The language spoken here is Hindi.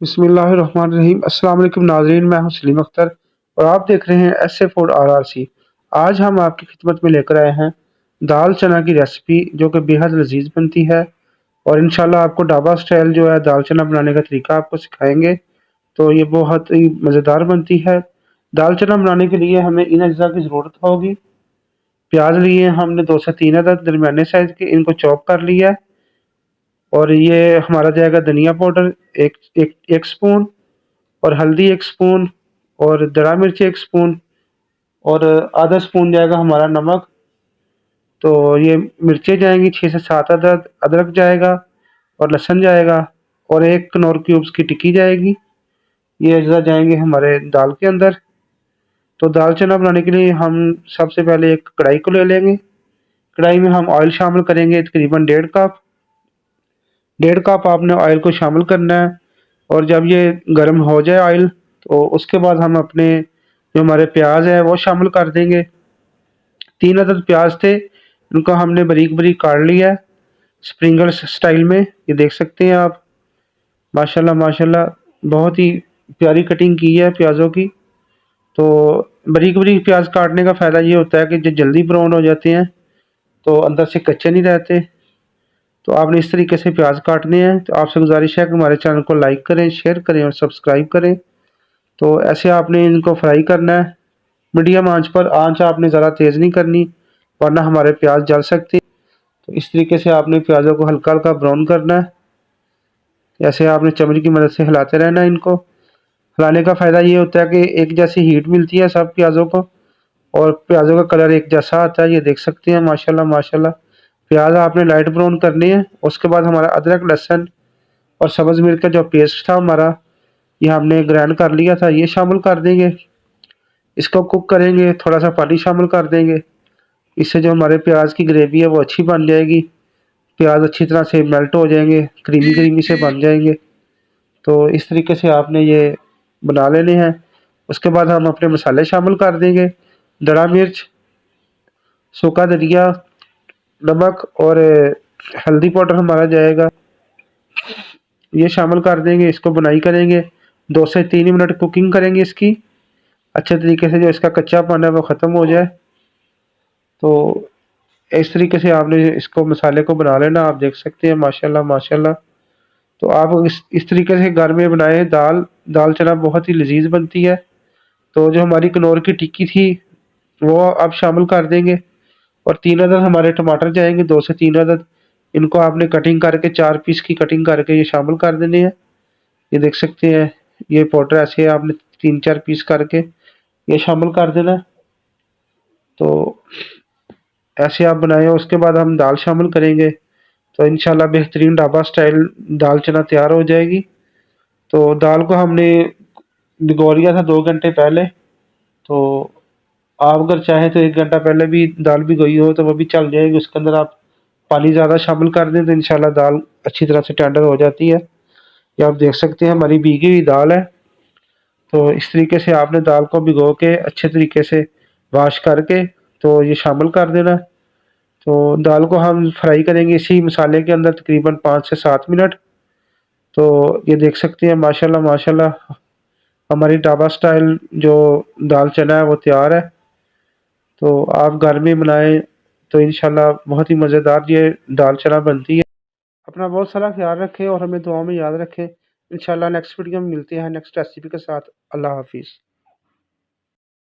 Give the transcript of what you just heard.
बिस्मिल्लाहिर्रहमानिर्रहीम। अस्सलाम वालेकुम नाज़रीन, मैं हूं सलीम अख्तर और आप देख रहे हैं एस ए फूड RRC। आज हम आपकी खिदमत में लेकर आए हैं दाल चना की रेसिपी जो कि बेहद लजीज बनती है और इंशाल्लाह आपको ढाबा स्टाइल जो है दाल चना बनाने का तरीका आपको सिखाएंगे। तो ये बहुत ही मज़ेदार बनती है। दाल चना बनाने के लिए हमें इन अज्जा की ज़रूरत होगी। प्याज लिए हमने 2 से 3 अदद दरमियाने साइज़ के, इनको चॉप कर लिया है। और ये हमारा जाएगा धनिया पाउडर एक एक एक स्पून, और हल्दी 1 स्पून, और दरा मिर्च 1 स्पून, और आधा स्पून जाएगा हमारा नमक। तो ये मिर्चें जाएँगी 6 से 7 अदद, अदरक जाएगा और लहसुन जाएगा, और 1 कनौर क्यूब्स की टिक्की जाएगी। ये अज्जा जाएँगे हमारे दाल के अंदर। तो दाल चना बनाने के लिए हम सबसे पहले एक कढ़ाई को ले लेंगे। कढ़ाई में हम ऑयल शामिल करेंगे तकरीबन 1.5 कप। 1.5 कप आपने ऑयल को शामिल करना है, और जब ये गर्म हो जाए ऑयल तो उसके बाद हम अपने जो हमारे प्याज है वो शामिल कर देंगे। 3 अदद प्याज थे, इनको हमने बारीक बारीक काट लिया है स्प्रिंगल स्टाइल में। ये देख सकते हैं आप, माशाल्लाह माशाल्लाह बहुत ही प्यारी कटिंग की है प्याज़ों की। तो बारीक बारीक प्याज काटने का फ़ायदा ये होता है कि जो जल्दी ब्राउन हो जाते हैं तो अंदर से कच्चे नहीं रहते। तो आपने इस तरीके से प्याज काटने हैं। तो आपसे गुजारिश है कि हमारे चैनल को लाइक करें, शेयर करें और सब्सक्राइब करें। तो ऐसे आपने इनको फ्राई करना है मीडियम आंच पर। आंच आपने ज़्यादा तेज़ नहीं करनी वरना हमारे प्याज जल सकते हैं। तो इस तरीके से आपने प्याज़ों को हल्का हल्का ब्राउन करना है। ऐसे आपने चम्मच की मदद से हिलाते रहना है इनको। हिलाने का फ़ायदा ये होता है कि एक जैसी हीट मिलती है सब प्याज़ों को, और प्याज़ों का कलर एक जैसा आता है। ये देख सकते हैं माशाल्लाह माशाल्लाह। प्याज आपने लाइट ब्राउन करनी है। उसके बाद हमारा अदरक, लहसुन और सब्ज़ मिर्च का जो पेस्ट था हमारा, ये हमने ग्राइंड कर लिया था, ये शामिल कर देंगे। इसको कुक करेंगे, थोड़ा सा पानी शामिल कर देंगे। इससे जो हमारे प्याज की ग्रेवी है वो अच्छी बन जाएगी। प्याज अच्छी तरह से मेल्ट हो जाएंगे, क्रीमी क्रीमी से बन जाएंगे। तो इस तरीके से आपने ये बना लेने हैं। उसके बाद हम अपने मसाले शामिल कर देंगे। दरा मिर्च, सूखा धनिया, नमक और हल्दी पाउडर हमारा जाएगा, ये शामिल कर देंगे। इसको बुनाई करेंगे, 2 से 3 मिनट कुकिंग करेंगे इसकी अच्छे तरीके से, जो इसका कच्चापन है वो ख़त्म हो जाए। तो इस तरीके से आपने इसको मसाले को बना लेना। आप देख सकते हैं माशाल्लाह माशाल्लाह। तो आप इस तरीके से घर में बनाएं दाल दाल चना, बहुत ही लजीज बनती है। तो जो हमारी कनौर की टिक्की थी वो आप शामिल कर देंगे, और 3 अदद हमारे टमाटर जाएंगे, 2 से 3 अदद। इनको आपने कटिंग करके 4 पीस की कटिंग करके ये शामिल कर देने हैं। ये देख सकते हैं, ये पाउडर ऐसे आपने 3-4 पीस करके ये शामिल कर देना है। तो ऐसे आप बनाएं। उसके बाद हम दाल शामिल करेंगे तो इंशाल्लाह बेहतरीन ढाबा स्टाइल दाल चना तैयार हो जाएगी। तो दाल को हमने भिगो लिया था 2 घंटे पहले। तो आप अगर चाहें तो 1 घंटा पहले भी दाल भिगोई हो तो वो भी चल जाएगी। उसके अंदर आप पानी ज़्यादा शामिल कर दें तो इंशाल्लाह दाल अच्छी तरह से टेंडर हो जाती है। ये आप देख सकते हैं हमारी भीगी हुई दाल है। तो इस तरीके से आपने दाल को भिगो के अच्छे तरीके से वॉश करके तो ये शामिल कर देना। तो दाल को हम फ्राई करेंगे इसी मसाले के अंदर तकरीबन 5 से 7 मिनट। तो ये देख सकते हैं माशाल्लाह माशाल्लाह, हमारी ढाबा स्टाइल जो दाल चना है वो तैयार है। तो आप घर में बनाएं तो इंशाल्लाह बहुत ही मज़ेदार ये दाल चना बनती है। अपना बहुत सारा ख्याल रखें और हमें दुआ में याद रखें। इंशाल्लाह नेक्स्ट वीडियो में मिलते हैं नेक्स्ट रेसिपी के साथ। अल्लाह हाफिज़।